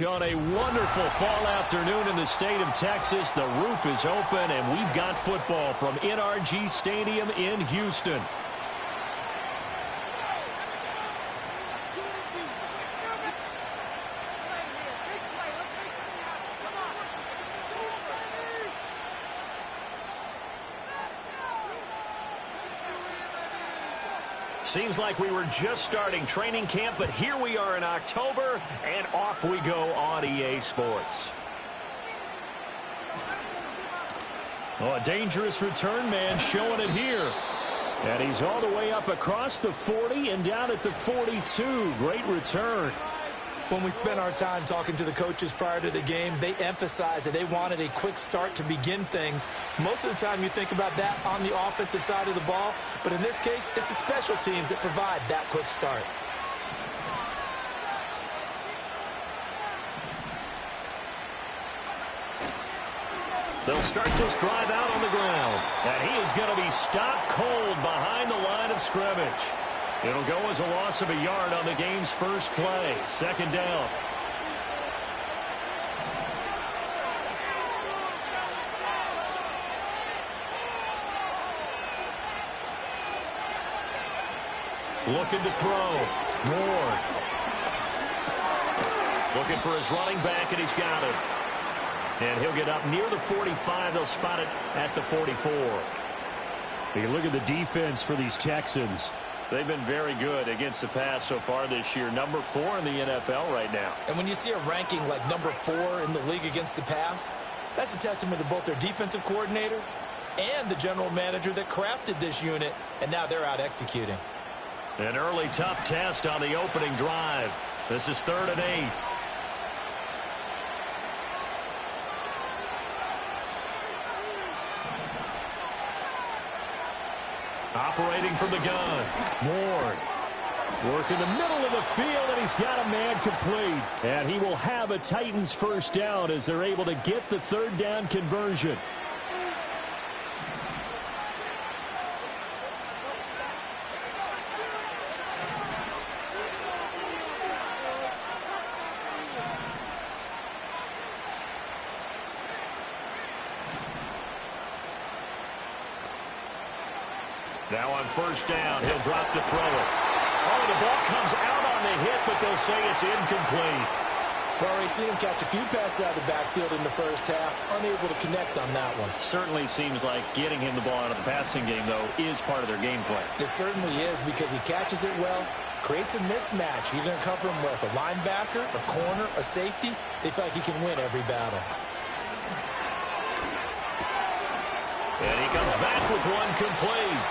On a wonderful fall afternoon in the state of Texas, the roof is open, and we've got football from NRG Stadium in Houston. Seems like we were just starting training camp, but here we are in October, and off we go on EA Sports. Oh, a dangerous return man showing it here. And he's all the way up across the 40 and down at the 42. Great return. When we spent our time talking to the coaches prior to the game, they emphasized that they wanted a quick start to begin things. Most of the time you think about that on the offensive side of the ball, but in this case, it's the special teams that provide that quick start. They'll start this drive out on the ground, and he is going to be stopped cold behind the line of scrimmage. It'll go as a loss of a yard on the game's first play. Second down. Looking to throw. Moore. Looking for his running back, and he's got it. And he'll get up near the 45. They'll spot it at the 44. You look at the defense for these Texans. They've been very good against the pass so far this year. Number 4 in the NFL right now. And when you see a ranking like number 4 in the league against the pass, that's a testament to both their defensive coordinator and the general manager that crafted this unit, and now they're out executing. An early tough test on the opening drive. This is 3rd and 8. Operating from the gun. Ward. Work in the middle of the field, and he's got a man complete. And he will have a Titans first down as they're able to get the 3rd down conversion. Now on first down, he'll drop to throw it. Oh, the ball comes out on the hit, but they'll say it's incomplete. Well, we've seen him catch a few passes out of the backfield in the first half, unable to connect on that one. Certainly seems like getting him the ball out of the passing game, though, is part of their game plan. It certainly is, because he catches it well, creates a mismatch. He's going to cover him with a linebacker, a corner, a safety. They feel like he can win every battle. And he comes back with one complete.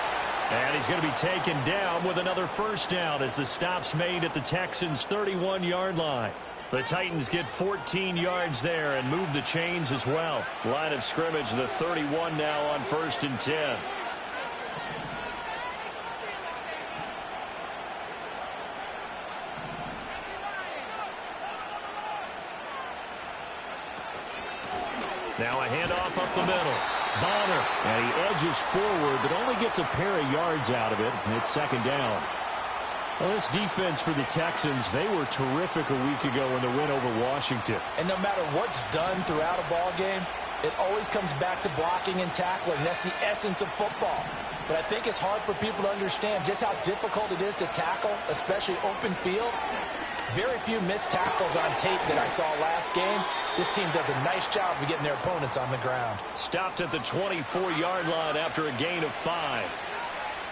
And he's going to be taken down with another first down as the stop's made at the Texans' 31-yard line. The Titans get 14 yards there and move the chains as well. Line of scrimmage, the 31 now on 1st and 10. Now a handoff up the middle. Bonner, and he edges forward, but only gets a pair of yards out of it, and it's 2nd down. Well, this defense for the Texans, they were terrific a week ago in the win over Washington. And no matter what's done throughout a ball game, it always comes back to blocking and tackling. That's the essence of football. But I think it's hard for people to understand just how difficult it is to tackle, especially open field. Very few missed tackles on tape that I saw last game. This team does a nice job of getting their opponents on the ground. Stopped at the 24-yard line after a gain of 5.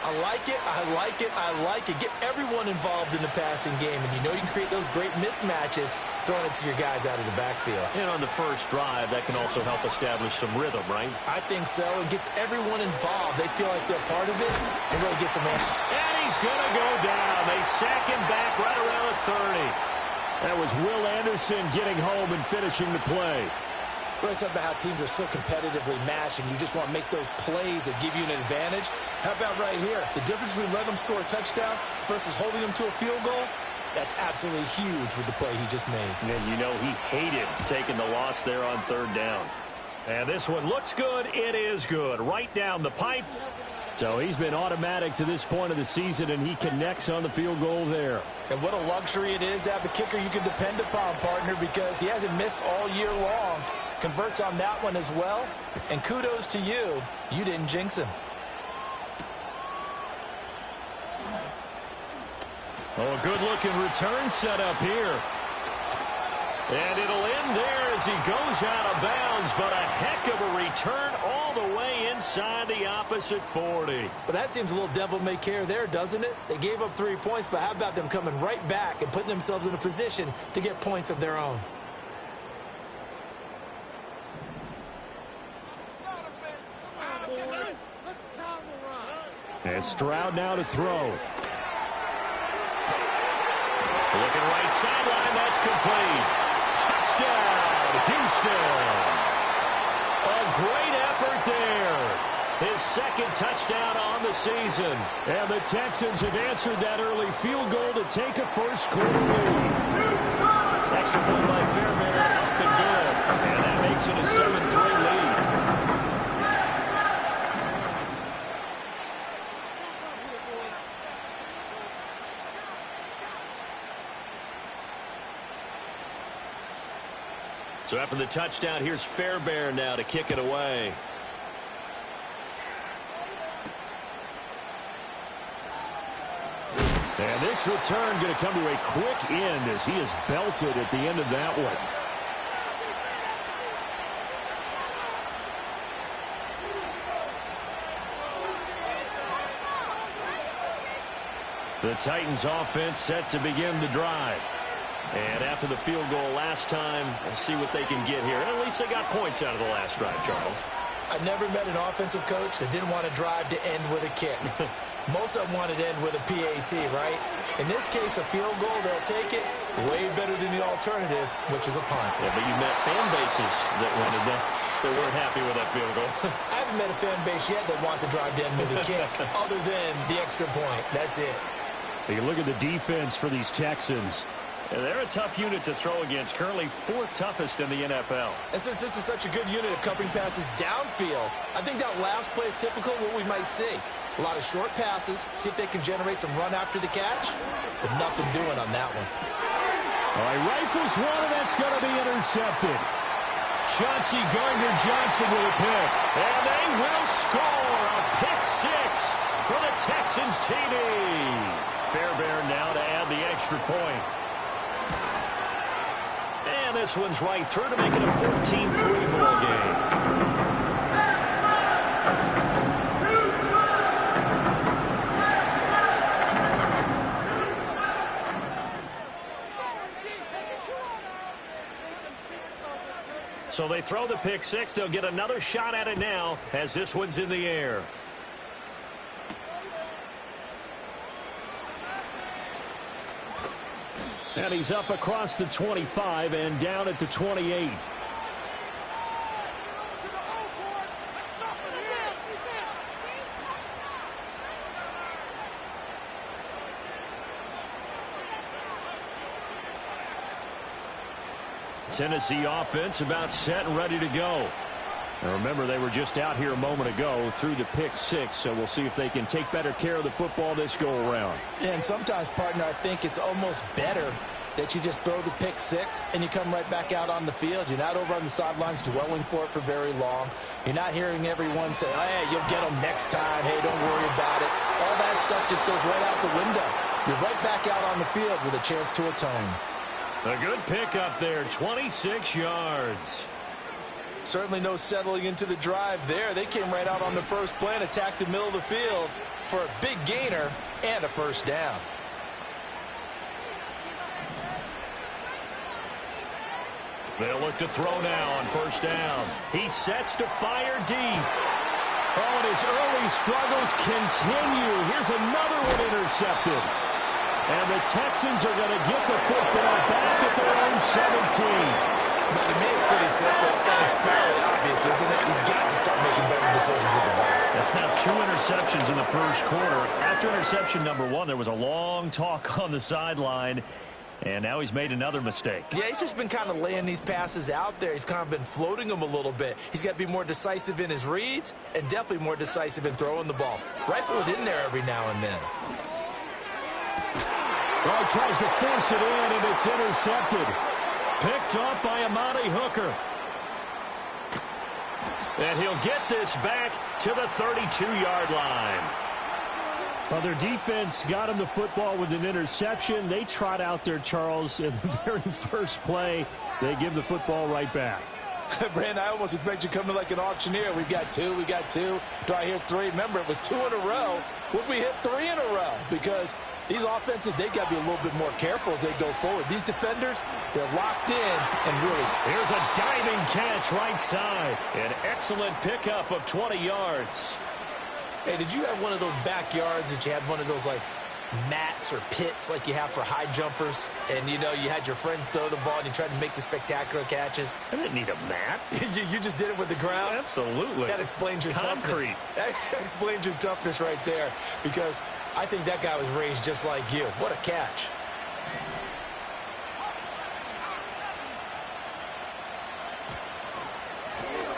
I like it, I like it, I like it. Get everyone involved in the passing game, and you know you can create those great mismatches throwing it to your guys out of the backfield. And on the first drive, that can also help establish some rhythm, right? I think so. It gets everyone involved. They feel like they're part of it. It really gets them in. And he's going to go down. They sack him back right around the 30. That was Will Anderson getting home and finishing the play. Really talk about how teams are so competitively matched, and you just want to make those plays that give you an advantage. How about right here? The difference between letting them score a touchdown versus holding them to a field goal, that's absolutely huge with the play he just made. And you know he hated taking the loss there on 3rd down. And this one looks good. It is good. Right down the pipe. So he's been automatic to this point of the season, and he connects on the field goal there. And what a luxury it is to have a kicker you can depend upon, partner, because he hasn't missed all year long. Converts on that one as well. And kudos to you. You didn't jinx him. Oh, a good-looking return set up here. And it'll end there as he goes out of bounds, but a heck of a return all the way inside the opposite 40. But that seems a little devil-may-care there, doesn't it? They gave up 3 points, but how about them coming right back and putting themselves in a position to get points of their own? And Stroud now to throw. Looking right sideline, that's complete. Touchdown, Houston. A great effort there. His second touchdown on the season. And the Texans have answered that early field goal to take a first quarter lead. Extra point by Fairbairn, up and good. And that makes it a 7-3 lead. So after the touchdown, here's Fairbairn now to kick it away. And this return going to come to a quick end as he is belted at the end of that one. The Titans offense set to begin the drive. And after the field goal last time, we'll see what they can get here. At least they got points out of the last drive, Charles. I've never met an offensive coach that didn't want to drive to end with a kick. Most of them wanted to end with a PAT, right? In this case, a field goal, they'll take it way better than the alternative, which is a punt. Yeah, but you met fan bases that wanted that. They weren't happy with that field goal. I haven't met a fan base yet that wants to drive to end with a kick, other than the extra point. That's it. You look at the defense for these Texans. And they're a tough unit to throw against, currently 4th toughest in the NFL. And since this is such a good unit of covering passes downfield, I think that last play is typical of what we might see. A lot of short passes, see if they can generate some run after the catch, but nothing doing on that one. All right, rifles one, and that's going to be intercepted. Chauncey Gardner-Johnson with a pick. And they will score a pick 6 for the Texans TD. Fairbairn now to add the extra point. And this one's right through to make it a 14-3 ball game. So they throw the pick 6. They'll get another shot at it now as this one's in the air. And he's up across the 25 and down at the 28. Tennessee offense about set and ready to go. And remember, they were just out here a moment ago through the pick 6, so we'll see if they can take better care of the football this go-around. Yeah, and sometimes, partner, I think it's almost better that you just throw the pick 6 and you come right back out on the field. You're not over on the sidelines dwelling for it for very long. You're not hearing everyone say, hey, you'll get them next time. Hey, don't worry about it. All that stuff just goes right out the window. You're right back out on the field with a chance to atone. A good pick up there, 26 yards. Certainly no settling into the drive there. They came right out on the first play and attacked the middle of the field for a big gainer and a first down. They'll look to throw now on first down. He sets to fire deep. Oh, and his early struggles continue. Here's another one intercepted. And the Texans are going to get the football back at their own 17. Now, to me, it's pretty simple, and it's fairly obvious, isn't it? He's got to start making better decisions with the ball. That's now 2 interceptions in the first quarter. After interception number 1, there was a long talk on the sideline. And now he's made another mistake. Yeah, he's just been kind of laying these passes out there. He's kind of been floating them a little bit. He's got to be more decisive in his reads and definitely more decisive in throwing the ball. Rifle it in there every now and then. Well, he tries to force it in, and it's intercepted. Picked up by Amani Hooker. And he'll get this back to the 32-yard line. Well, their defense got him the football with an interception. They trot out there, Charles, in the very first play. They give the football right back. Brandon, I almost expect you coming like an auctioneer. We've got two. Do I hear three? Remember, it was 2 in a row. Would we hit 3 in a row? Because these offenses, they got to be a little bit more careful as they go forward. These defenders, they're locked in and really. Here's a diving catch right side. An excellent pickup of 20 yards. Hey, did you have one of those backyards that you had one of those, like, mats or pits like you have for high jumpers? And, you know, you had your friends throw the ball and you tried to make the spectacular catches? I didn't need a mat. you just did it with the ground? Absolutely. That explains your concrete. Toughness. That explains your toughness right there, because I think that guy was raised just like you. What a catch.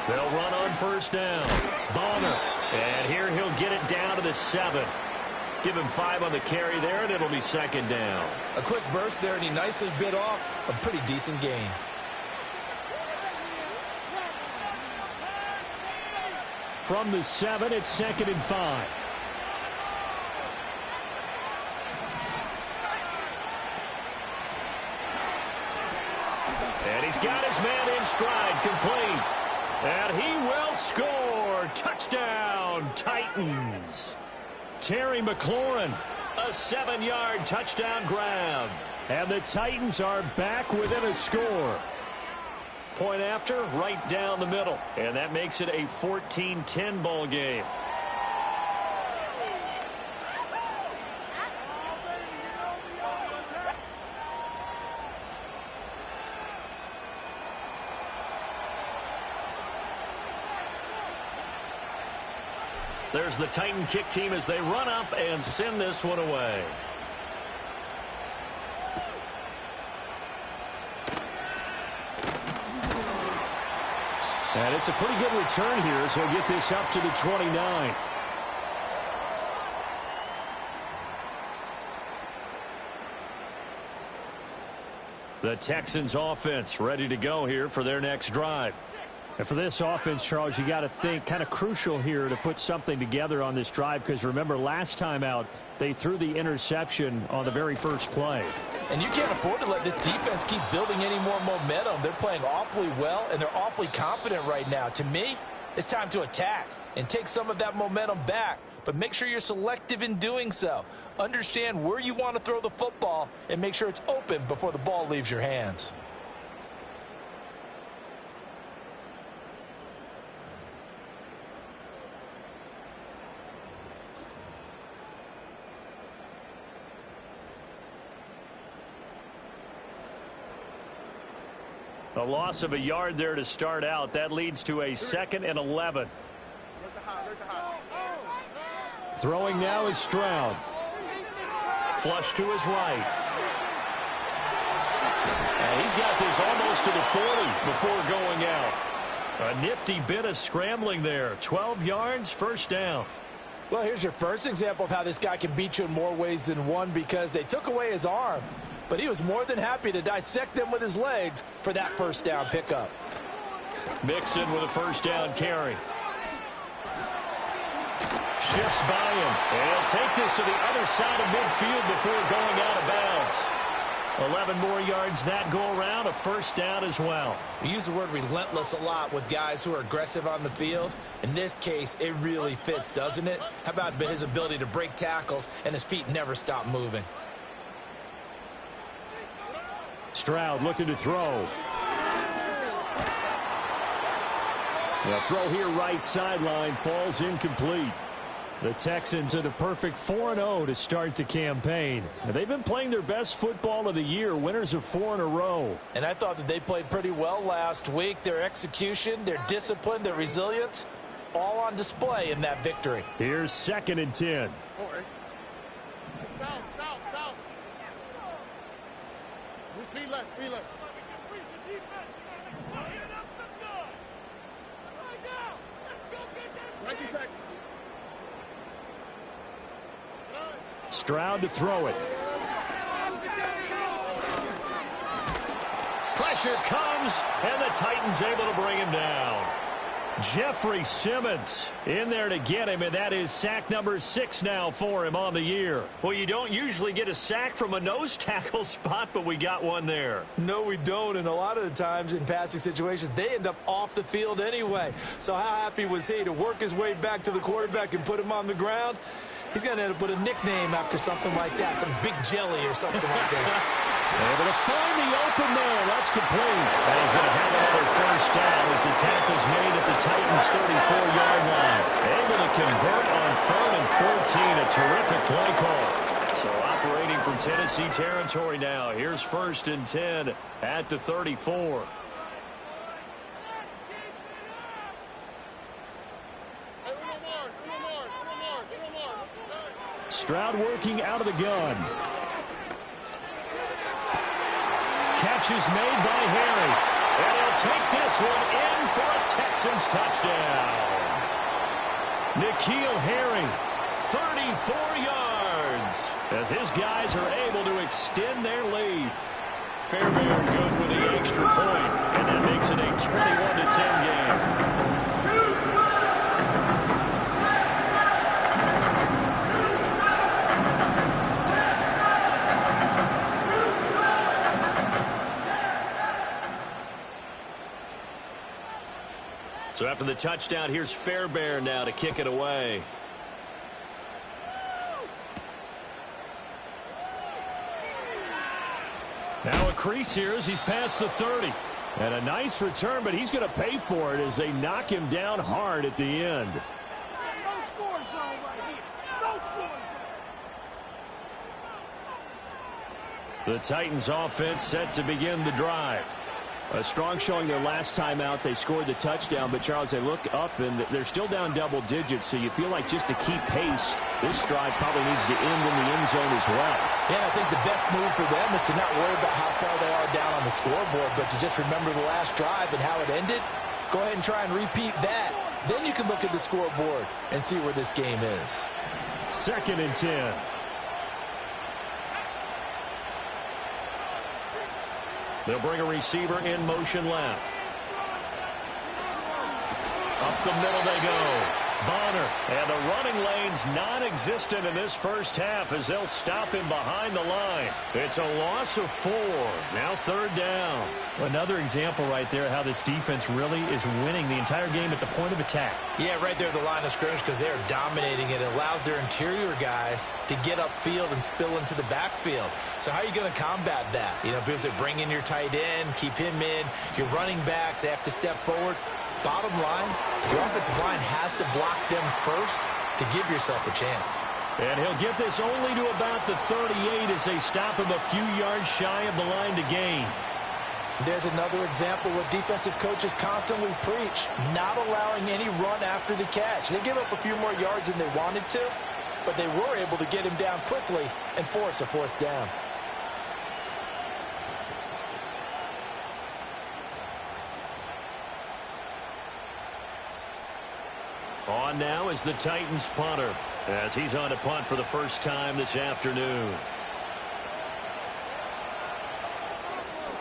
They'll run on first down. Bonner. And here he'll get it down to the 7. Give him 5 on the carry there, and it'll be second down. A quick burst there, and he nicely bit off a pretty decent gain. From the 7, it's 2nd and 5. And he's got his man in stride, complete. And he will score. Touchdown, Titans. Terry McLaurin, a 7-yard touchdown grab. And the Titans are back within a score. Point after, right down the middle. And that makes it a 14-10 ball game. There's the Titan kick team as they run up and send this one away. And it's a pretty good return here, so he'll get this up to the 29. The Texans offense ready to go here for their next drive. And for this offense, Charles, you got to think kind of crucial here to put something together on this drive, because remember last time out they threw the interception on the very first play. And you can't afford to let this defense keep building any more momentum. They're playing awfully well, and they're awfully confident right now. To me, it's time to attack and take some of that momentum back, but make sure you're selective in doing so. Understand where you want to throw the football and make sure it's open before the ball leaves your hands. A loss of a yard there to start out. That leads to a 2nd and 11. Throwing now is Stroud. Flush to his right. And he's got this almost to the 40 before going out. A nifty bit of scrambling there. 12 yards, first down. Well, here's your first example of how this guy can beat you in more ways than one, because they took away his arm, but he was more than happy to dissect them with his legs for that first down pickup. Mixon with a first down carry. Shifts by him. And he'll take this to the other side of midfield before going out of bounds. 11 more yards that go around, a first down as well. We use the word relentless a lot with guys who are aggressive on the field. In this case, it really fits, doesn't it? How about his ability to break tackles and his feet never stop moving? Stroud looking to throw. The throw here right sideline falls incomplete. The Texans are the perfect 4-0 to start the campaign. Now, they've been playing their best football of the year, winners of 4 in a row. And I thought that they played pretty well last week. Their execution, their discipline, their resilience, all on display in that victory. Here's 2nd and 10. Speed left, speed left. Stroud to throw it. Pressure comes, and the Titans able to bring him down. Jeffrey Simmons in there to get him, and that is sack number 6 now for him on the year. Well, you don't usually get a sack from a nose tackle spot, but we got one there. No, we don't, and a lot of the times in passing situations, they end up off the field anyway. So how happy was he to work his way back to the quarterback and put him on the ground? He's going to end up with a nickname after something like that, some Big Jelly or something like that. Able to find the open man. That's complete. And he's going to have another first down as the tackle's made at the Titans' 34-yard line. Able to convert on 3rd and 14. A terrific play call. So operating from Tennessee territory now. Here's 1st and 10 at the 34. Stroud working out of the gun. Catch is made by Harry. And he'll take this one in for a Texans touchdown. N'Keal Harry, 34 yards, as his guys are able to extend their lead. Fairbairn good with the extra point, and that makes it a 21-10 game. So after the touchdown, here's Fairbairn now to kick it away. Now a crease here as he's past the 30. And a nice return, but he's going to pay for it as they knock him down hard at the end. No score zone right here. No score zone. The Titans offense set to begin the drive. A strong showing their last time out. They scored the touchdown, but, Charles, they look up, and they're still down double digits, so you feel like just to keep pace, this drive probably needs to end in the end zone as well. Yeah, I think the best move for them is to not worry about how far they are down on the scoreboard, but to just remember the last drive and how it ended. Go ahead and try and repeat that. Then you can look at the scoreboard and see where this game is. 2nd and 10. They'll bring a receiver in motion left. Up the middle they go. Bonner. And the running lane's non-existent in this first half as they'll stop him behind the line. It's a loss of 4. Now 3rd down. Another example right there how this defense really is winning the entire game at the point of attack. Yeah, right there at the line of scrimmage because they're dominating it. It allows their interior guys to get upfield and spill into the backfield. So how are you going to combat that? You know, because they bring in your tight end, keep him in. Your running backs, they have to step forward. Bottom line, your offensive line has to block them first to give yourself a chance. And he'll get this only to about the 38 as they stop him a few yards shy of the line to gain. There's another example what defensive coaches constantly preach, not allowing any run after the catch. They give up a few more yards than they wanted to, but they were able to get him down quickly and force a 4th down. On now is the Titans punter as he's on to punt for the first time this afternoon.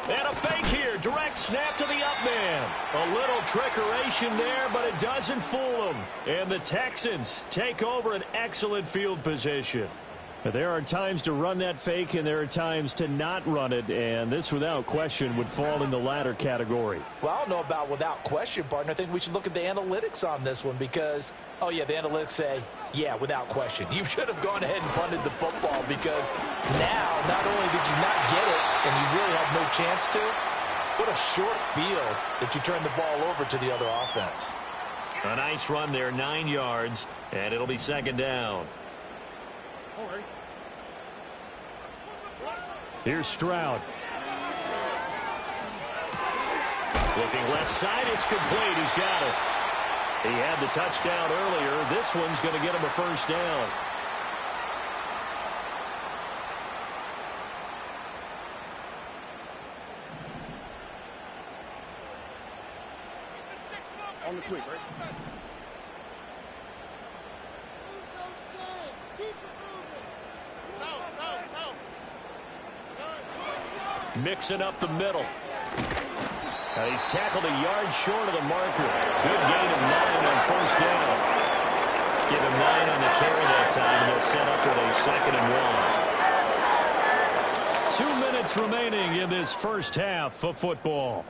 And a fake here. Direct snap to the up man. A little trickeration there, but it doesn't fool him. And the Texans take over an excellent field position. There are times to run that fake, and there are times to not run it, and this, without question, would fall in the latter category. Well, I don't know about without question, partner. I think we should look at the analytics on this one because, oh, yeah, the analytics say, yeah, without question. You should have gone ahead and punted the football because now, not only did you not get it and you really had no chance to, what a short field that you turned the ball over to the other offense. A nice run there, 9 yards, and it'll be 2nd down. Here's Stroud. Looking left side, it's complete. He's got it. He had the touchdown earlier. This one's going to get him a first down. quick, right? Mixing up the middle. He's tackled a yard short of the marker. Good gain of 9 on first down. Give him 9 on the carry that time, and they'll set up with a 2nd and 1. 2 minutes remaining in this first half of football.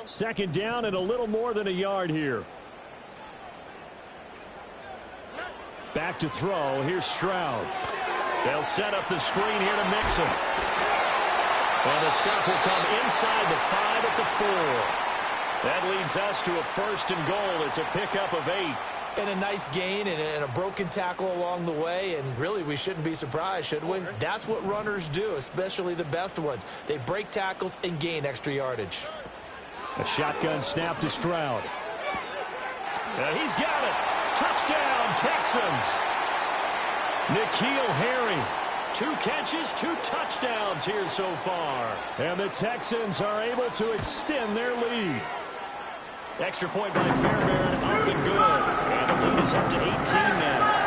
Second down and a little more than a yard here. Back to throw. Here's Stroud. They'll set up the screen here to mix him. And the stop will come inside the 5 at the 4. That leads us to a 1st and goal. It's a pickup of 8. And a nice gain and a broken tackle along the way. And really, we shouldn't be surprised, should we? That's what runners do, especially the best ones. They break tackles and gain extra yardage. A shotgun snap to Stroud. He's got it. Touchdown, Texans. N'Keal Harry. 2 catches, 2 touchdowns here so far. And the Texans are able to extend their lead. Extra point by Fairbairn, up and good. And the lead is up to 18 now.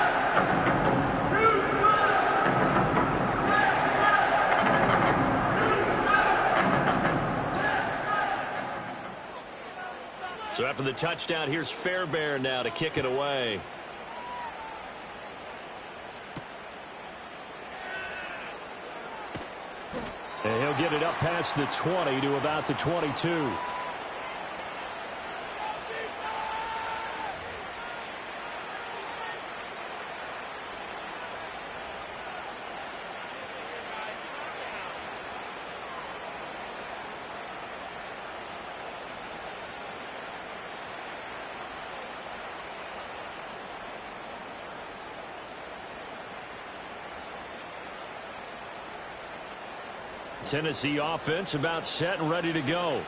So after the touchdown, here's Fairbairn now to kick it away. And he'll get it up past the 20 to about the 22. Tennessee offense about set and ready to go.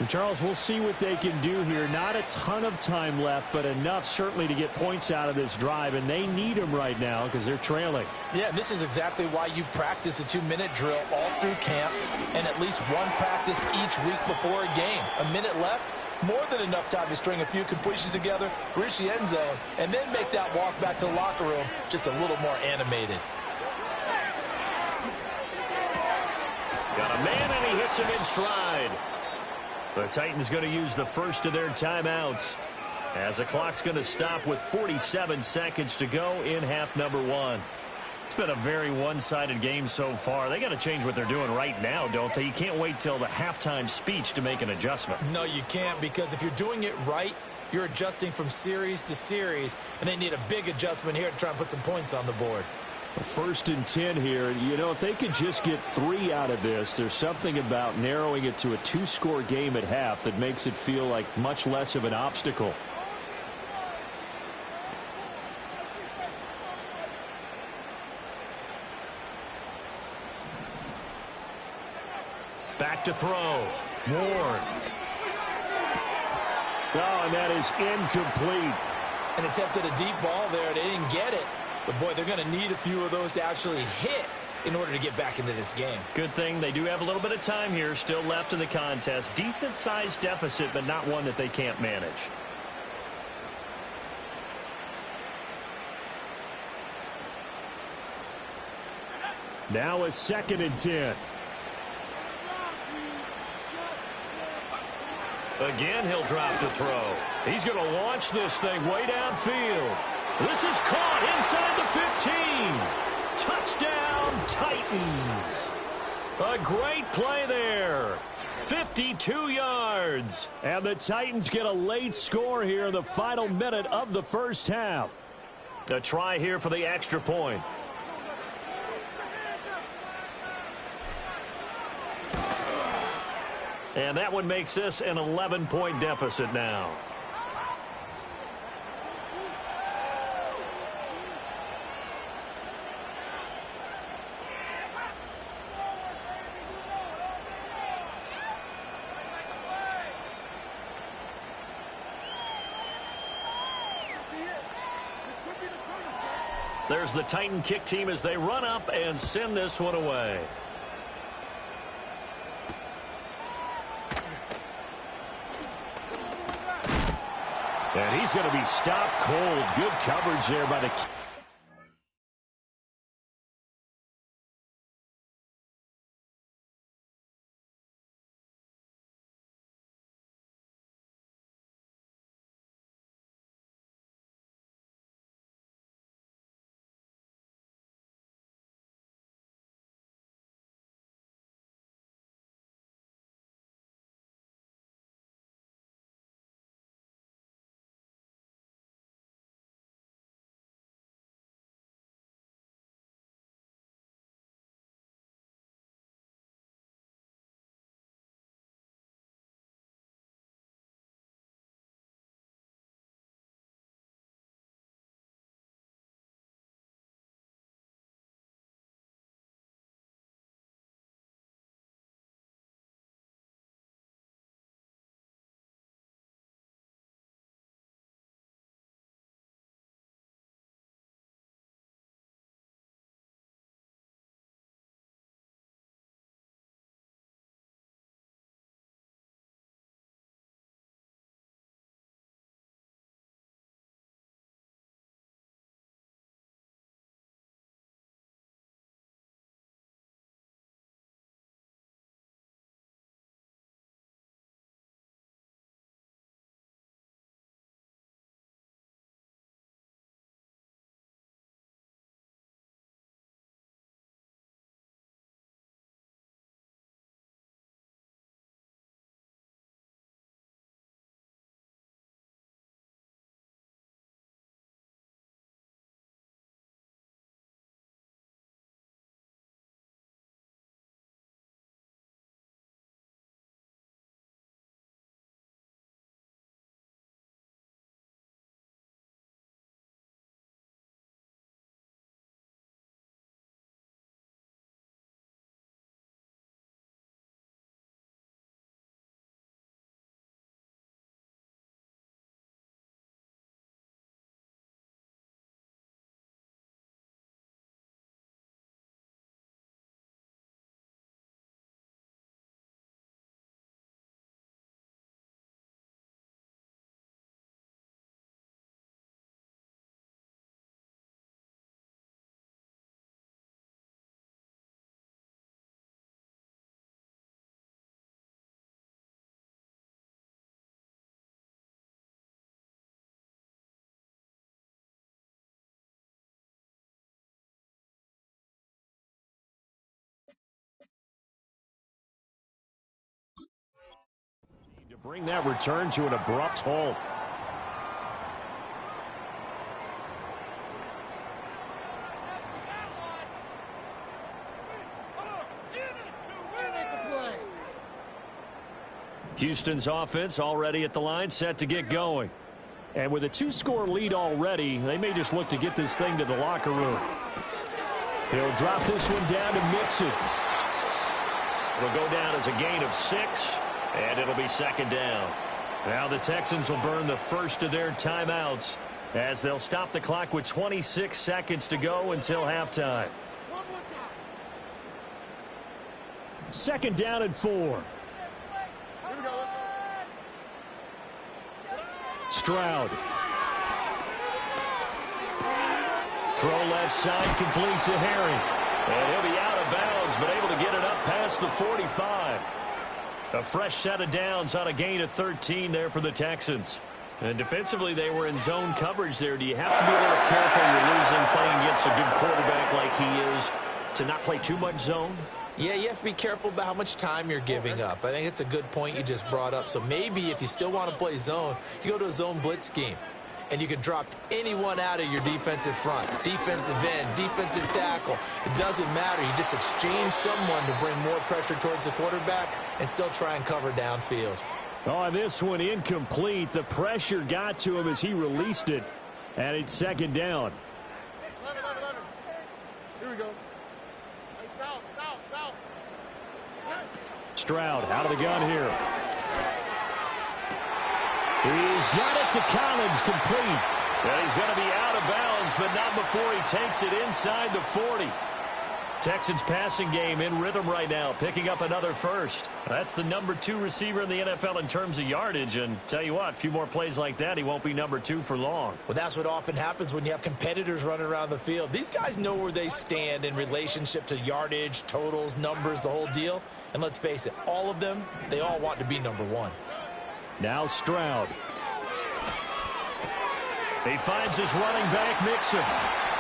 And Charles, we'll see what they can do here. Not a ton of time left, but enough certainly to get points out of this drive, and they need them right now because they're trailing. Yeah, this is exactly why you practice a 2-minute drill all through camp and at least one practice each week before a game. A minute left, more than enough time to string a few completions together, reach the end zone, and then make that walk back to the locker room just a little more animated. Got a man, and he hits him in stride. The Titans going to use the first of their timeouts as the clock's going to stop with 47 seconds to go in half number 1. It's been a very one-sided game so far. They got to change what they're doing right now, don't they? You can't wait till the halftime speech to make an adjustment. No, you can't, because if you're doing it right, you're adjusting from series to series, and they need a big adjustment here to try and put some points on the board. 1st and 10 here. You know, if they could just get 3 out of this, there's something about narrowing it to a 2-score game at half that makes it feel like much less of an obstacle. Back to throw. Ward. Oh, and that is incomplete. And attempted a deep ball there. They didn't get it. But, boy, they're going to need a few of those to actually hit in order to get back into this game. Good thing they do have a little bit of time here still left in the contest. Decent-sized deficit, but not one that they can't manage. Now a 2nd and 10. Again, he'll drop to throw. He's going to launch this thing way downfield. This is caught inside the 15. Touchdown, Titans. A great play there. 52 yards. And the Titans get a late score here in the final minute of the first half. A try here for the extra point. And that one makes this an 11-point deficit now. There's the Titan kick team as they run up and send this one away. And he's going to be stopped cold. Good coverage there by the... To bring that return to an abrupt halt. Houston's offense already at the line, set to get going. And with a 2-score lead already, they may just look to get this thing to the locker room. He'll drop this one down to mix it. It'll go down as a gain of 6, and it'll be second down. Now the Texans will burn the first of their timeouts as they'll stop the clock with 26 seconds to go until halftime. Second down and 4. Stroud. Throw left side complete to Harry. And he'll be out of bounds, but able to get it up past the 45. A fresh set of downs on a gain of 13 there for the Texans. And defensively, they were in zone coverage there. Do you have to be a little careful you're losing playing against a good quarterback like he is to not play too much zone? Yeah, you have to be careful about how much time you're giving up. I think it's a good point you just brought up. So maybe if you still want to play zone, you go to a zone blitz scheme. and you can drop anyone out of your defensive front. Defensive end, defensive tackle. It doesn't matter. You just exchange someone to bring more pressure towards the quarterback and still try and cover downfield. Oh, this one incomplete. The pressure got to him as he released it, and it's second down. Here we go. South. Stroud out of the gun here. He's got it to Collins, complete. And he's going to be out of bounds, but not before he takes it inside the 40. Texans passing game in rhythm right now, picking up another first. That's the #2 receiver in the NFL in terms of yardage, and tell you what, a few more plays like that, he won't be #2 for long. Well, that's what often happens when you have competitors running around the field. These guys know where they stand in relationship to yardage, totals, numbers, the whole deal. And let's face it, all of them, they all want to be #1. Now Stroud. He finds his running back, Mixon.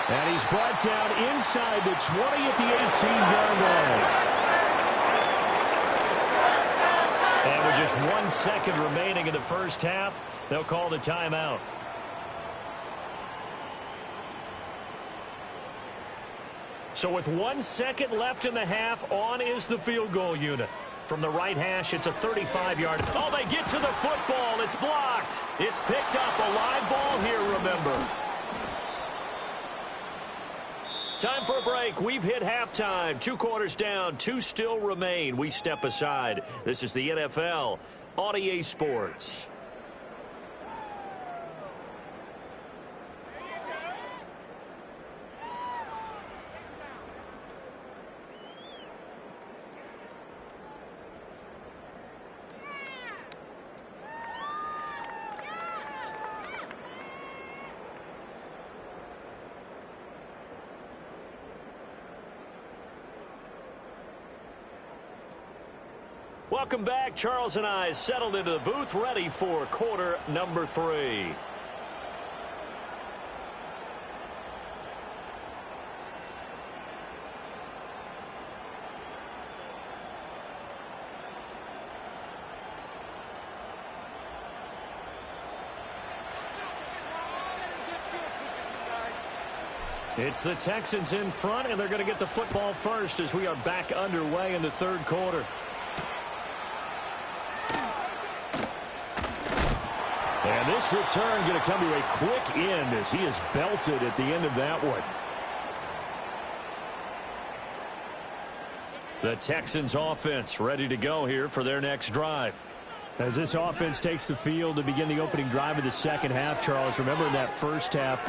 And he's brought down inside the 20 at the 18-yard line. And with just 1 second remaining in the first half, they'll call the timeout. So with 1 second left in the half, on is the field goal unit. From the right hash, it's a 35-yard. Oh, they get to the football. It's blocked. It's picked up. A live ball here, remember. Time for a break. We've hit halftime. 2 quarters down. 2 still remain. We step aside. This is the NFL on EA Sports. Welcome back. Charles and I settled into the booth, ready for quarter number 3. It's the Texans in front, and they're going to get the football first as we are back underway in the third quarter. And this return going to come to a quick end as he is belted at the end of that one. The Texans offense ready to go here for their next drive. As this offense takes the field to begin the opening drive of the second half, Charles, remember in that first half,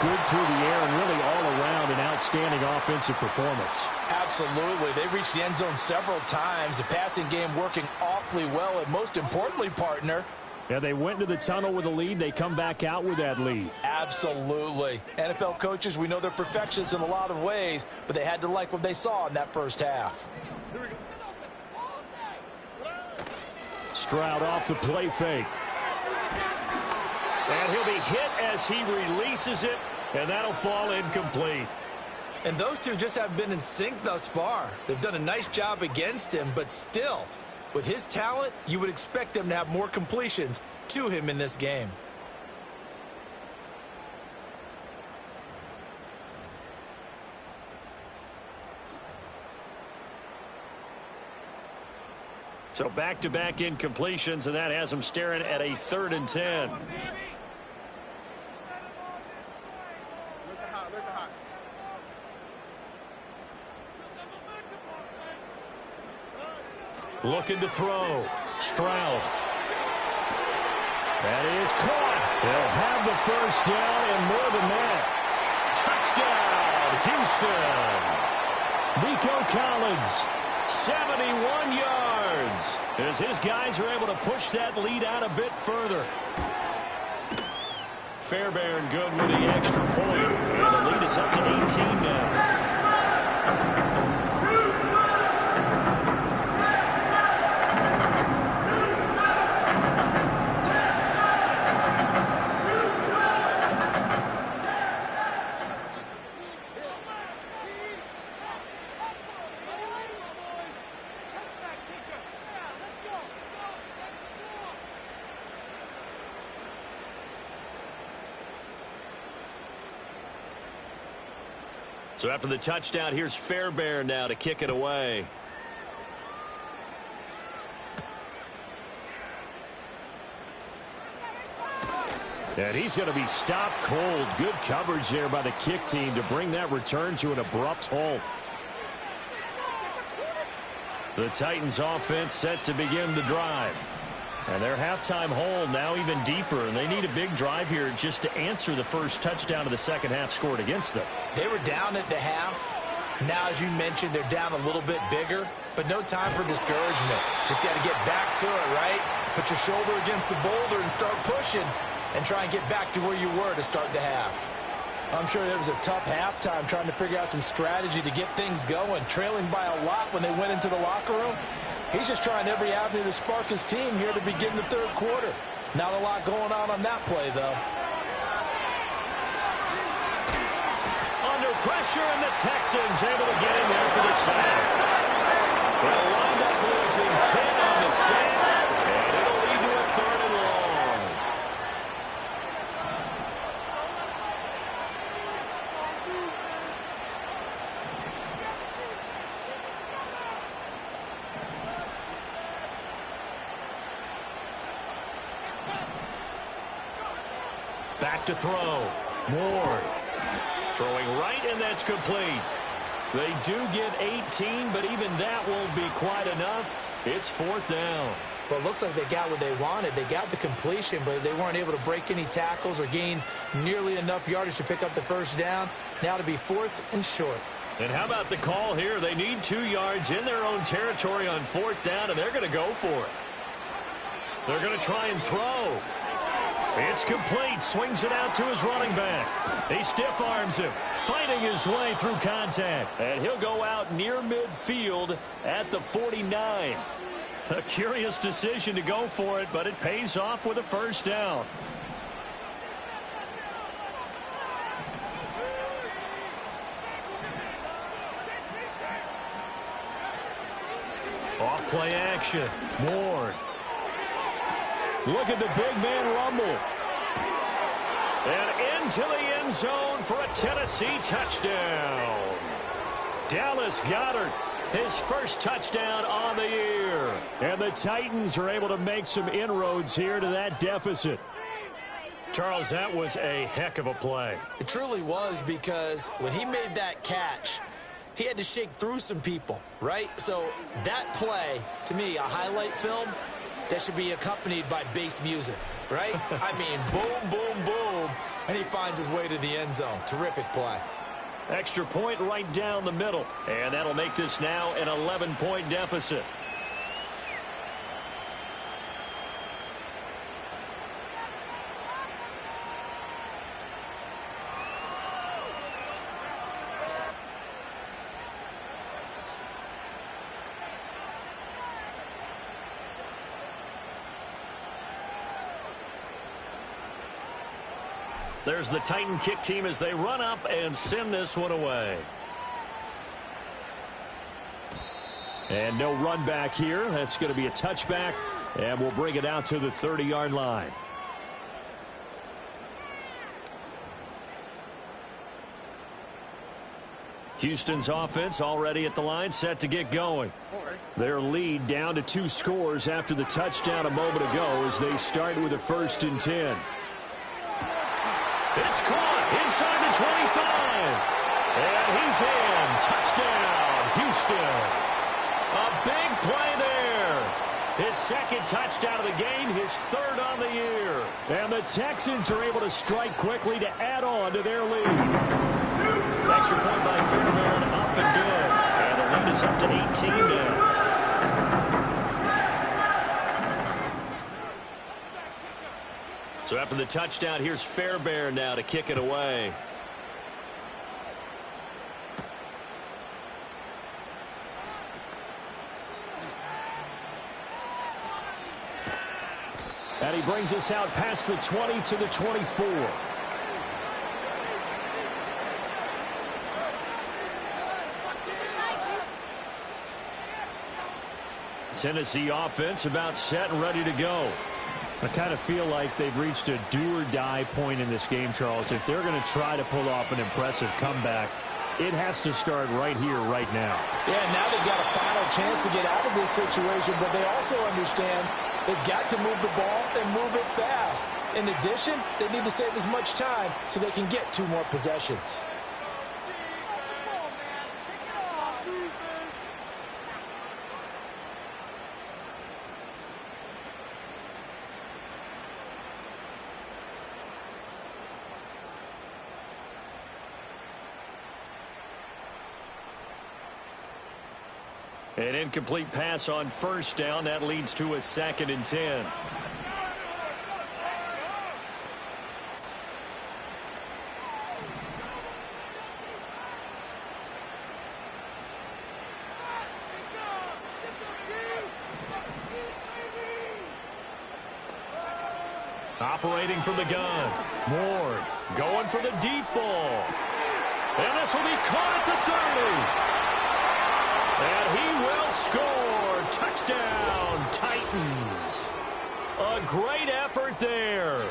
good through the air and really all around an outstanding offensive performance. Absolutely. They reached the end zone several times. The passing game working awfully well, and most importantly, partner, yeah, they went into the tunnel with a lead. They come back out with that lead. Absolutely. NFL coaches, we know they're perfectionists in a lot of ways, but they had to like what they saw in that first half. Stroud off the play fake. And he'll be hit as he releases it, and that'll fall incomplete. And those two just haven't been in sync thus far. They've done a nice job against him, but still, with his talent, you would expect them to have more completions to him in this game. So back-to-back incompletions, and that has them staring at a 3rd and 10. Looking to throw. Stroud. That is caught. They'll have the first down and more than that. Touchdown, Houston. Nico Collins. 71 yards. As his guys are able to push that lead out a bit further. Fairbairn good with the extra point. And the lead is up to 18 now. So after the touchdown, here's Fairbairn now to kick it away. And he's going to be stopped cold. Good coverage there by the kick team to bring that return to an abrupt halt. The Titans offense set to begin the drive. And their halftime hole now even deeper. And they need a big drive here just to answer the first touchdown of the second half scored against them. They were down at the half. Now, as you mentioned, they're down a little bit bigger. But no time for discouragement. Just got to get back to it, right? Put your shoulder against the boulder and start pushing. And try and get back to where you were to start the half. I'm sure it was a tough halftime trying to figure out some strategy to get things going. Trailing by a lot when they went into the locker room. He's just trying every avenue to spark his team here to begin the third quarter. Not a lot going on that play, though. Under pressure, and the Texans able to get in there for the sack. They'll wind up losing 10 on the sack, and it'll lead to a third and long. Back to throw. Ward. Throwing right, and that's complete. They do get 18, but even that won't be quite enough. It's fourth down. Well, it looks like they got what they wanted. They got the completion, but they weren't able to break any tackles or gain nearly enough yardage to pick up the first down. Now to be fourth and short. And how about the call here? They need 2 yards in their own territory on fourth down, and they're going to go for it. They're going to try and throw. It's complete. Swings it out to his running back. He stiff arms him, fighting his way through contact. And he'll go out near midfield at the 49. A curious decision to go for it, but it pays off with a first down. Off play action. Ward. Look at the big man rumble. And into the end zone for a Tennessee touchdown. Dallas Goedert, his first touchdown on the year. And the Titans are able to make some inroads here to that deficit. Charles, that was a heck of a play. It truly was, because when he made that catch, he had to shake through some people, right? So that play, to me, a highlight film that should be accompanied by bass music, right? I mean, boom, boom, boom, and he finds his way to the end zone. Terrific play. Extra point right down the middle, and that'll make this now an 11-point deficit. There's the Titan kick team as they run up and send this one away. And no run back here. That's going to be a touchback, and we'll bring it out to the 30-yard line. Houston's offense already at the line, set to get going. Their lead down to 2 scores after the touchdown a moment ago as they start with a 1st and 10. It's caught inside the 25. And he's in. Touchdown, Houston. A big play there. His second touchdown of the game, his 3rd on the year. And the Texans are able to strike quickly to add on to their lead. Extra point by Fairbairn, up and good. And the lead is up to 18 now. So after the touchdown, here's Fairbairn now to kick it away. And he brings us out past the 20 to the 24. Tennessee offense about set and ready to go. I kind of feel like they've reached a do-or-die point in this game, Charles. If they're going to try to pull off an impressive comeback, It has to start right here, right now. Yeah, now they've got a final chance to get out of this situation, but they also understand they've got to move the ball and move it fast. In addition, they need to save as much time so they can get 2 more possessions. An incomplete pass on first down. That leads to a 2nd and 10. Operating from the gun. Ward going for the deep ball. And this will be caught at the 30. And he will score. Touchdown, Titans. A great effort there.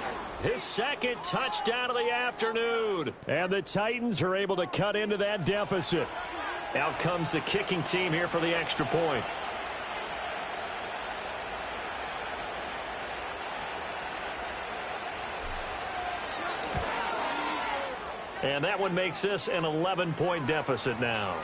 His 2nd touchdown of the afternoon. And the Titans are able to cut into that deficit. Out comes the kicking team here for the extra point. And that one makes this an 11-point deficit now.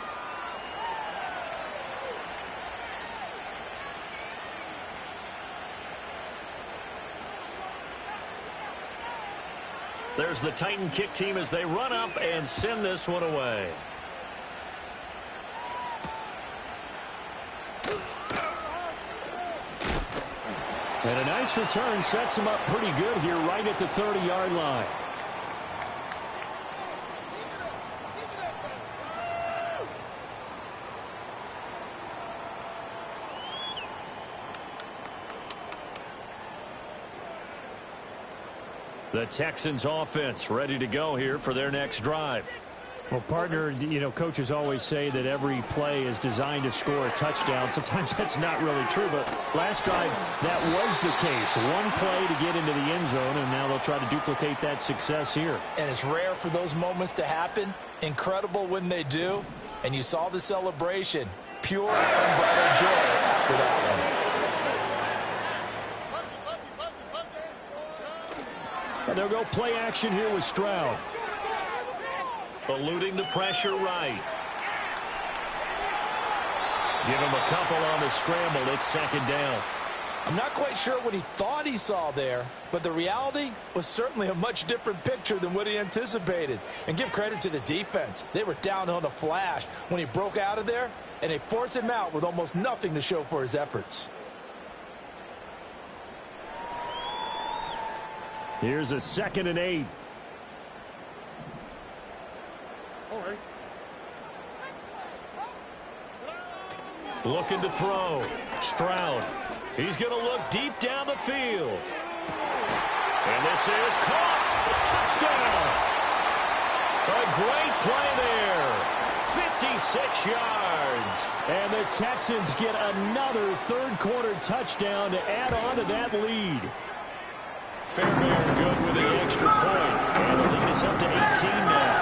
There's the Titan kick team as they run up and send this one away. And a nice return sets him up pretty good here right at the 30-yard line. The Texans offense ready to go here for their next drive. Well, partner, you know, coaches always say that every play is designed to score a touchdown. Sometimes that's not really true, but last drive, that was the case. One play to get into the end zone, and now they'll try to duplicate that success here. And it's rare for those moments to happen. Incredible when they do. And you saw the celebration. Pure, unbridled joy after that one. And they'll go play action here with Stroud. Eluding the pressure right. Give him a couple on the scramble. It's 2nd down. I'm not quite sure what he thought he saw there, but the reality was certainly a much different picture than what he anticipated. And give credit to the defense. They were down on a flash when he broke out of there, and they forced him out with almost nothing to show for his efforts. Here's a 2nd and 8. All right. Looking to throw. Stroud. He's going to look deep down the field. And this is caught. Touchdown. A great play there. 56 yards. And the Texans get another third-quarter touchdown to add on to that lead. Fairbairn good with an extra point. And the lead is up to 18 now.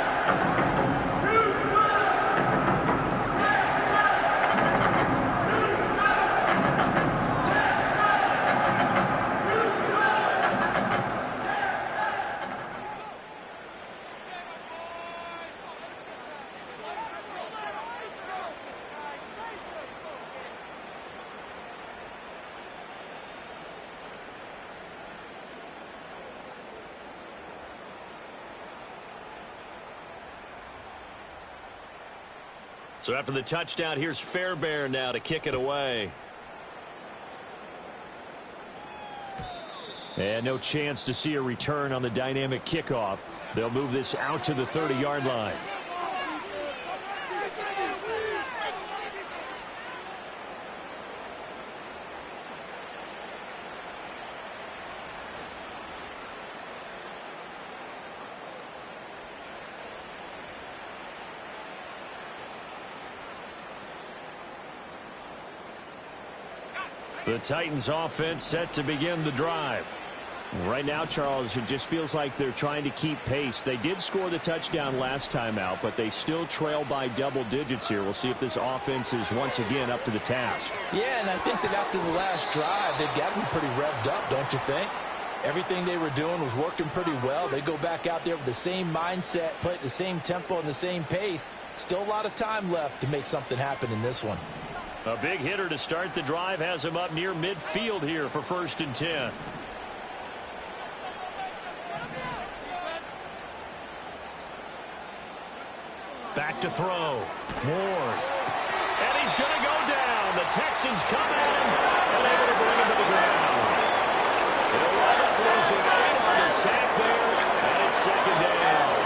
So after the touchdown, here's Fairbairn now to kick it away. And no chance to see a return on the dynamic kickoff. They'll move this out to the 30-yard line. The Titans offense set to begin the drive. Right now, Charles, it just feels like they're trying to keep pace. They did score the touchdown last time out, but they still trail by double digits here. We'll see if this offense is once again up to the task. Yeah, and I think that after the last drive, they've got to be pretty revved up, don't you think? Everything they were doing was working pretty well. They go back out there with the same mindset, play at the same tempo and the same pace. Still a lot of time left to make something happen in this one. A big hitter to start the drive has him up near midfield here for 1st and 10. Back to throw. Ward. And he's going to go down. The Texans come at him and able to bring him to the ground. He'll wind up losing 8 on the sack there, and it's 2nd down.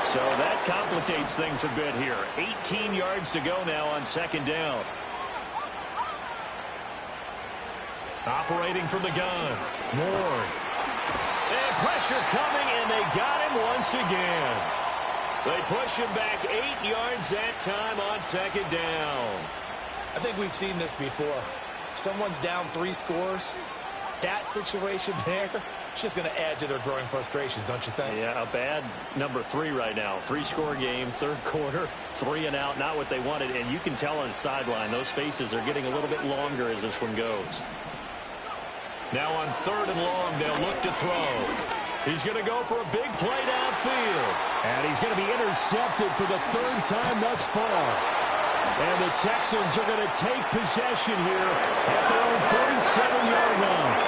So that complicates things a bit here. 18 yards to go now on 2nd down. Operating from the gun. Ward. And pressure coming, and they got him once again. They push him back 8 yards that time on 2nd down. I think we've seen this before. Someone's down 3 scores. That situation there, it's just going to add to their growing frustrations, don't you think? Yeah, a bad number 3 right now. 3-score game, 3rd quarter, 3 and out, not what they wanted. And you can tell on the sideline, those faces are getting a little bit longer as this one goes. Now on 3rd and long, they'll look to throw. He's going to go for a big play downfield. And he's going to be intercepted for the 3rd time thus far. And the Texans are going to take possession here at their own 47-yard line.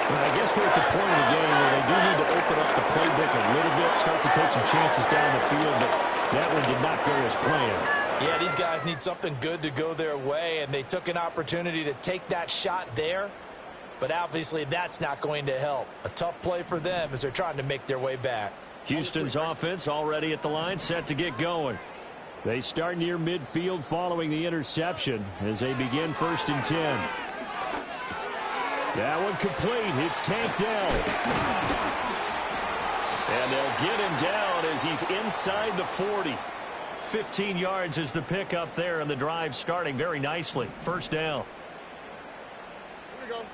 And I guess we're at the point of the game where they do need to open up the playbook a little bit, start to take some chances down the field, but that one did not go as planned. Yeah, these guys need something good to go their way, and they took an opportunity to take that shot there. But obviously that's not going to help. A tough play for them as they're trying to make their way back. Houston's offense already at the line, set to get going. They start near midfield following the interception as they begin 1st and 10. That one complete. It's Tank Dell. And they'll get him down as he's inside the 40. 15 yards is the pickup there, and the drive starting very nicely. 1st down. Here we go.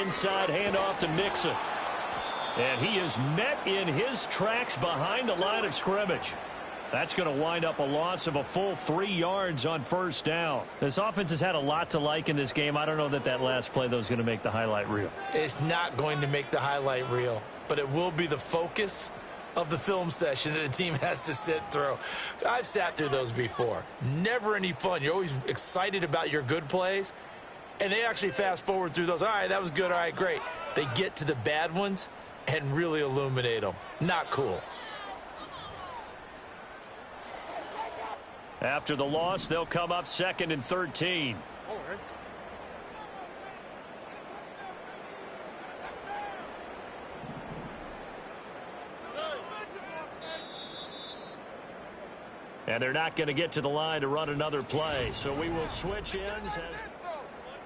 Inside handoff to Nixon. And he is met in his tracks behind the line of scrimmage. That's going to wind up a loss of a full 3 yards on 1st down. This offense has had a lot to like in this game. I don't know that last play, though, is going to make the highlight reel. It's not going to make the highlight reel, but it will be the focus of the film session that the team has to sit through. I've sat through those before. Never any fun. You're always excited about your good plays, and they actually fast forward through those. All right, that was good. All right, great. They get to the bad ones and really illuminate them. Not cool. After the loss, they'll come up 2nd and 13. All right. And they're not going to get to the line to run another play. So we will switch ends as...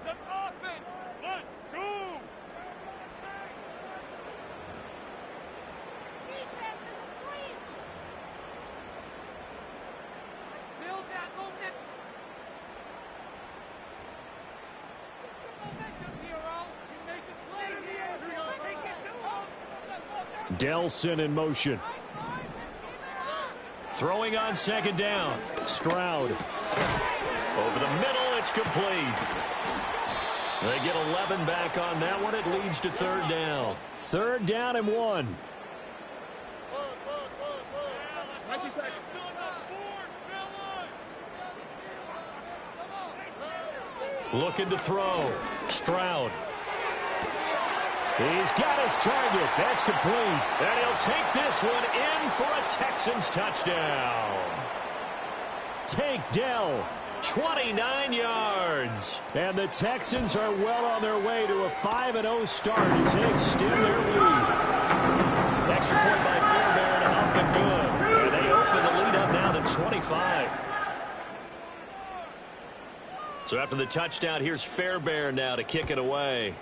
Some offense. Let's go. Build that momentum. Momentum, hero. You make a play here. Take it to him. Delson in motion. Throwing on 2nd down. Stroud. Over the middle, it's complete. They get 11 back on that one. It leads to 3rd down. 3rd down and 1. Looking to throw. Stroud. He's got his target. That's complete. And he'll take this one in for a Texans touchdown. Tank Dell. 29 yards. And the Texans are well on their way to a 5-0 start as they extend their lead. Extra point by Fairbairn, and up and good. And they open the lead up now to 25. So after the touchdown, here's Fairbairn now to kick it away.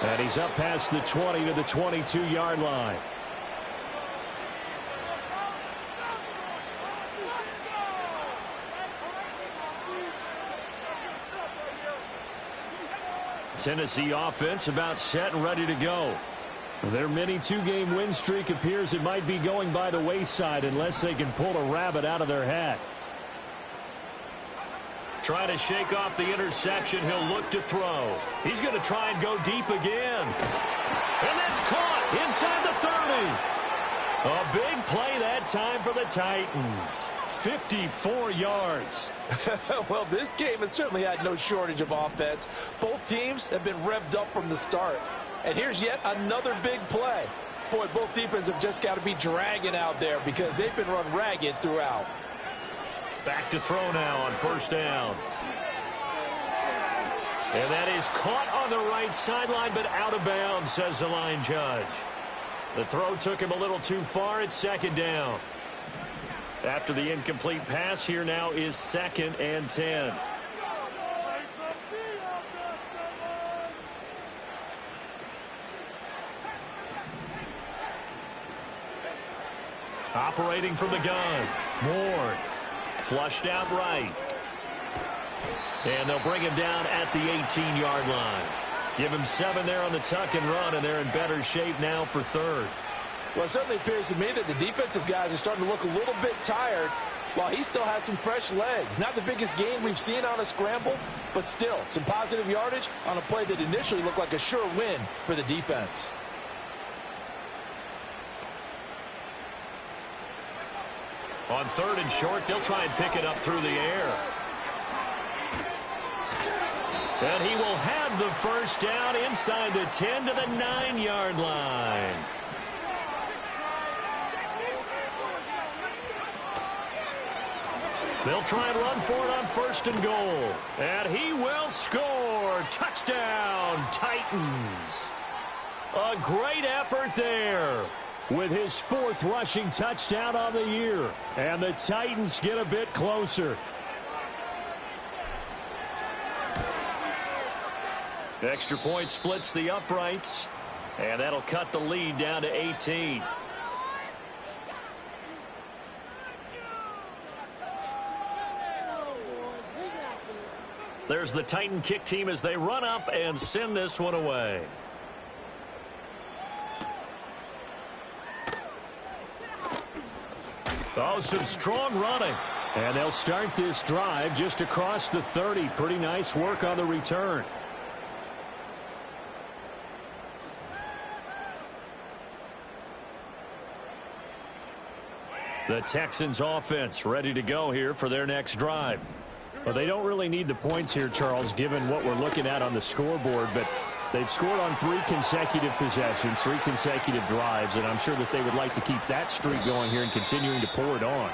And he's up past the 20 to the 22-yard line. Tennessee offense about set and ready to go. Their mini two-game win streak appears it might be going by the wayside unless they can pull a rabbit out of their hat. Trying to shake off the interception. He'll look to throw. He's going to try and go deep again. And that's caught inside the 30. A big play that time for the Titans. 54 yards. Well, this game has certainly had no shortage of offense. Both teams have been revved up from the start. And here's yet another big play. Boy, both defenses have just got to be dragging out there because they've been run ragged throughout. Back to throw now on first down. And that is caught on the right sideline, but out of bounds, says the line judge. The throw took him a little too far. It's second down. After the incomplete pass, here now is 2nd and 10. Operating from the gun. Moore. Flushed out right. And they'll bring him down at the 18-yard line. Give him 7 there on the tuck and run, and they're in better shape now for third. Well, it certainly appears to me that the defensive guys are starting to look a little bit tired while he still has some fresh legs. Not the biggest gain we've seen on a scramble, but still some positive yardage on a play that initially looked like a sure win for the defense. On 3rd and short, they'll try and pick it up through the air. And he will have the first down inside the 10 to the 9-yard line. They'll try and run for it on 1st and goal. And he will score. Touchdown, Titans. A great effort there. With his 4th rushing touchdown on the year. And the Titans get a bit closer. Extra point splits the uprights. And that'll cut the lead down to 18. There's the Titan kick team as they run up and send this one away. Oh, some strong running. And they'll start this drive just across the 30. Pretty nice work on the return. The Texans offense ready to go here for their next drive. Well, they don't really need the points here, Charles, given what we're looking at on the scoreboard, but they've scored on 3 consecutive possessions, 3 consecutive drives, and I'm sure that they would like to keep that streak going here and continuing to pour it on.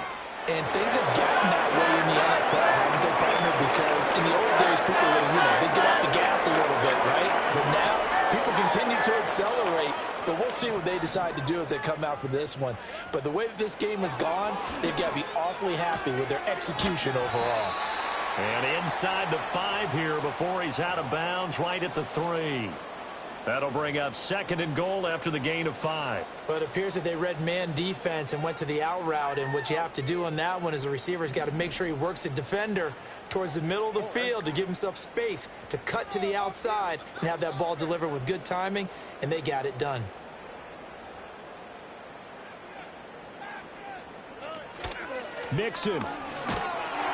And things have gotten that way in the NFL, haven't they, partner? Because in the old days, people would, they get off the gas a little bit, right? But now, people continue to accelerate. But we'll see what they decide to do as they come out for this one. But the way that this game has gone, they've got to be awfully happy with their execution overall. And inside the 5 here before he's out of bounds, right at the 3. That'll bring up 2nd and goal after the gain of 5. But it appears that they read man defense and went to the out route. And what you have to do on that one is the receiver's got to make sure he works the defender towards the middle of the field to give himself space to cut to the outside and have that ball delivered with good timing. And they got it done. Mixon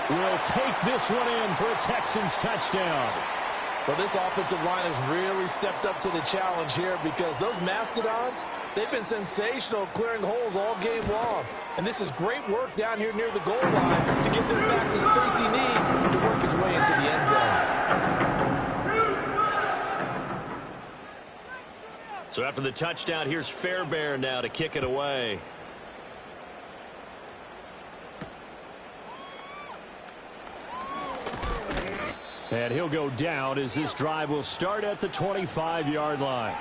will take this one in for a Texans touchdown. Well, this offensive line has really stepped up to the challenge here because those Mastodons, they've been sensational clearing holes all game long. And this is great work down here near the goal line to give them back the space he needs to work his way into the end zone. So after the touchdown, here's Fairbairn now to kick it away. And he'll go down as this drive will start at the 25-yard line.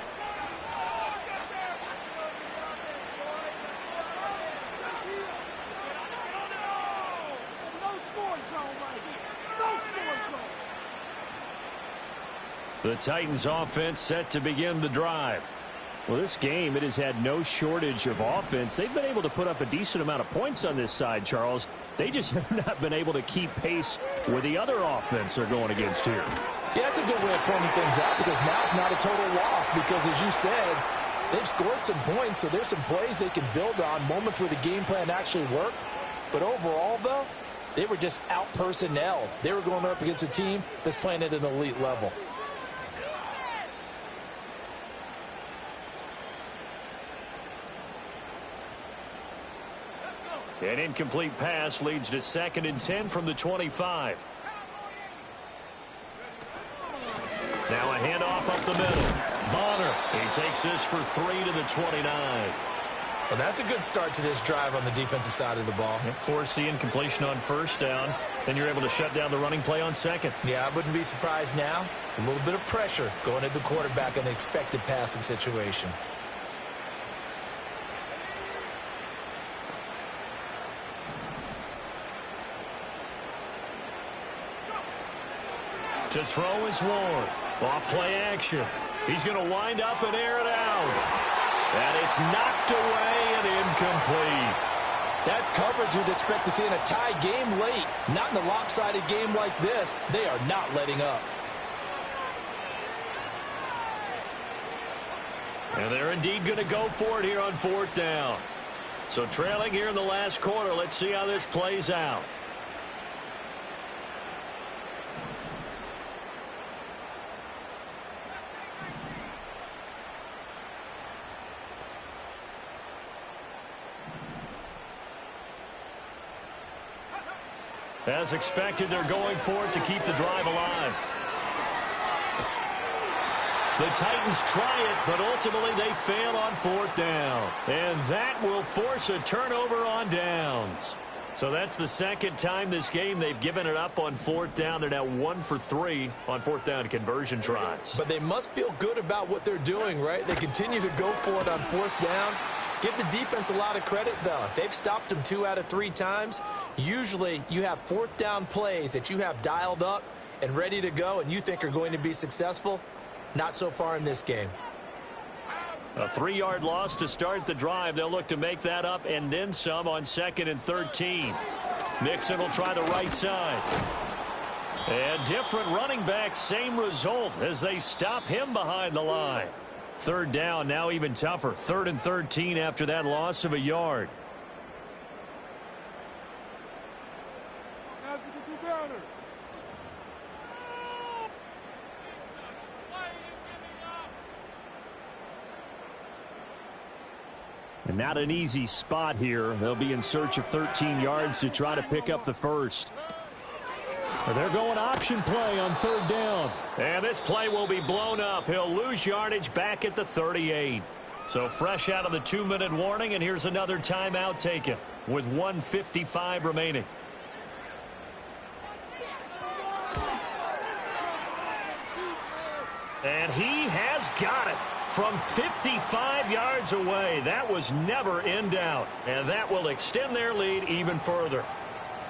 The Titans offense set to begin the drive. Well, this game, it has had no shortage of offense. They've been able to put up a decent amount of points on this side, Charles. They just have not been able to keep pace with the other offense they're going against here. Yeah, that's a good way of pointing things out because now it's not a total loss because, as you said, they've scored some points, so there's some plays they can build on, moments where the game plan actually worked. But overall, though, they were just out-personnel. They were going up against a team that's playing at an elite level. An incomplete pass leads to 2nd and 10 from the 25. Now a handoff up the middle. Bonner, he takes this for 3 to the 29. Well, that's a good start to this drive on the defensive side of the ball. Force the incompletion on 1st down. Then you're able to shut down the running play on 2nd. Yeah, I wouldn't be surprised now. A little bit of pressure going at the quarterback in an expected passing situation. To throw is Ward. Off play action. He's going to wind up and air it out. And it's knocked away and incomplete. That's coverage you'd expect to see in a tie game late. Not in a lopsided game like this. They are not letting up. And they're indeed going to go for it here on 4th down. So trailing here in the last quarter. Let's see how this plays out. As expected, they're going for it to keep the drive alive. The Titans try it, but ultimately they fail on 4th down. And that will force a turnover on downs. So that's the 2nd time this game they've given it up on 4th down. They're now 1 for 3 on 4th down conversion tries. But they must feel good about what they're doing, right? They continue to go for it on 4th down. Give the defense a lot of credit, though. They've stopped them 2 out of 3 times. Usually, you have 4th down plays that you have dialed up and ready to go and you think are going to be successful. Not so far in this game. A 3-yard loss to start the drive. They'll look to make that up and then some on 2nd and 13. Mixon will try the right side. And different running back, same result as they stop him behind the line. 3rd down, now even tougher. 3rd and 13 after that loss of a yard. And not an easy spot here. They'll be in search of 13 yards to try to pick up the first. They're going option play on 3rd down. And this play will be blown up. He'll lose yardage back at the 38. So fresh out of the 2-minute warning, and here's another timeout taken with 1:55 remaining. And he has got it from 55 yards away. That was never in doubt. And that will extend their lead even further.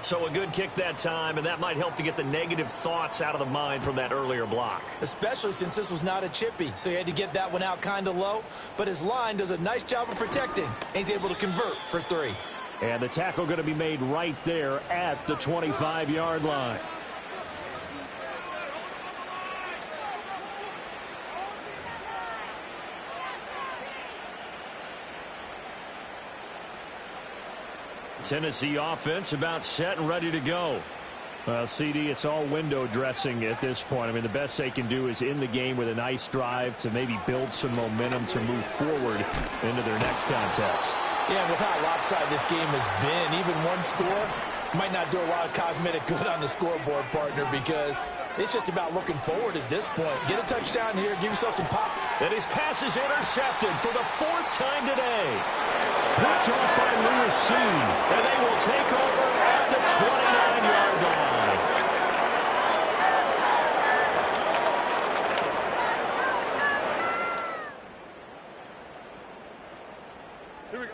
So a good kick that time, and that might help to get the negative thoughts out of the mind from that earlier block. Especially since this was not a chippy, so he had to get that one out kind of low. But his line does a nice job of protecting, and he's able to convert for 3. And the tackle going to be made right there at the 25-yard line. Tennessee offense about set and ready to go. Well, CD, it's all window dressing at this point. I mean, the best they can do is in the game with a nice drive to maybe build some momentum to move forward into their next contest. Yeah, with how lopsided this game has been, even one score might not do a lot of cosmetic good on the scoreboard, partner, because it's just about looking forward at this point. Get a touchdown here, give yourself some pop. And his pass is intercepted for the 4th time today. Picked off by Lewis. And they will take over at the 29-yard line. Here we go.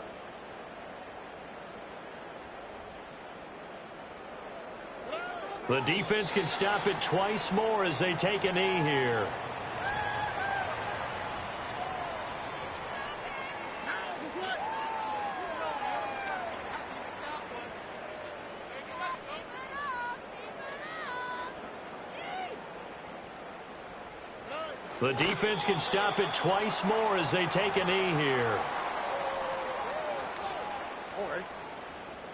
The defense can stop it twice more as they take a knee here. The defense can stop it twice more as they take a knee here. All right.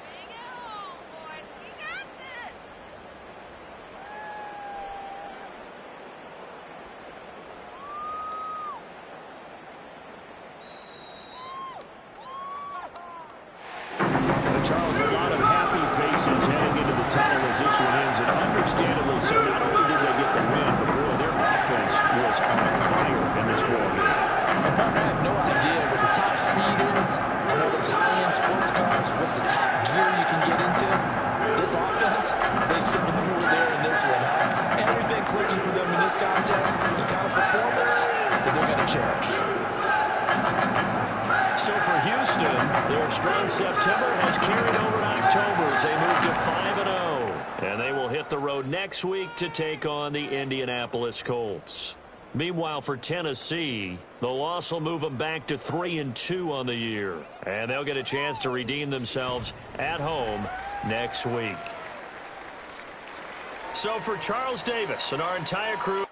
Bring it home, boys. We got this. Charles, a lot of happy faces heading into the tunnel as this one ends, and understandably so. Not only did they get the win, but boy, their offense was on fire in this ball game. I have no idea what the top speed is on all those high-end sports cars. What's the top gear you can get into? This offense, they certainly were there in this one, huh? Everything clicking for them in this contest, the kind of performance that they're going to cherish. So for Houston, their strong September has carried over to October as they move to 5-0. And they will hit the road next week to take on the Indianapolis Colts. Meanwhile, for Tennessee, the loss will move them back to 3-2 on the year. And they'll get a chance to redeem themselves at home next week. So for Charles Davis and our entire crew,